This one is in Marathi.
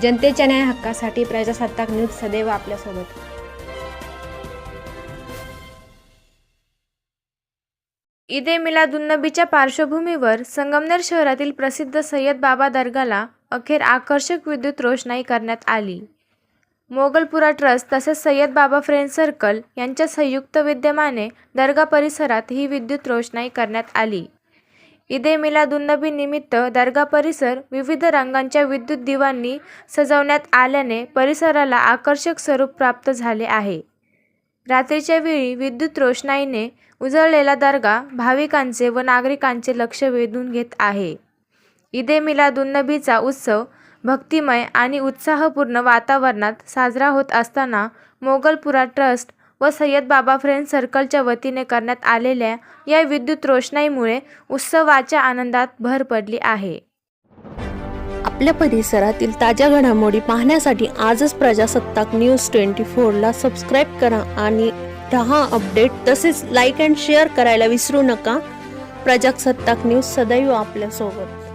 जनतेच्या न्याय हक्कासाठी प्रजासत्ताक न्यूज सदैव आपल्यासोबत। ईदे मिलादुन्नबीच्या पार्श्वभूमीवर संगमनेर शहरातील प्रसिद्ध सय्यद बाबा दर्गाला अखेर आकर्षक विद्युत रोषणाई करण्यात आली। मोगलपुरा ट्रस्ट तसेच सय्यद बाबा फ्रेंड सर्कल यांच्या संयुक्त विद्यमाने दर्गा परिसरात ही विद्युत रोषणाई करण्यात आली। ईदे मिलादुन्नबी निमित्त दर्गा परिसर विविध रंगांच्या विद्युत दिव्यांनी सजवण्यात आल्याने परिसराला आकर्षक स्वरूप प्राप्त झाले आहे। रात्रीच्या वेळी विद्युत रोषणाईने उजळलेला दर्गा भाविकांचे व नागरिकांचे लक्ष वेधून घेत आहे। ईदे मिलादुन्नबीचा उत्सव भक्तिमय आणि उत्साहपूर्ण वातावरणात साजरा होत असताना मोगलपुरा ट्रस्ट व सय्यद बाबा फ्रेंड सर्कलच्या वतीने करण्यात आलेल्या या विद्युत रोषणाईमुळे उत्सवाच्या आनंदात भर पडली आहे। आपल्या परिसरातील ताज्या घडामोडी पाहण्यासाठी आजच प्रजासत्ताक न्यूज 24 ला सबस्क्राईब करा आणि रहा अपडेट। तसेच लाईक अँड शेअर करायला विसरू नका। प्रजासत्ताक न्यूज सदैव आपल्यासोबत।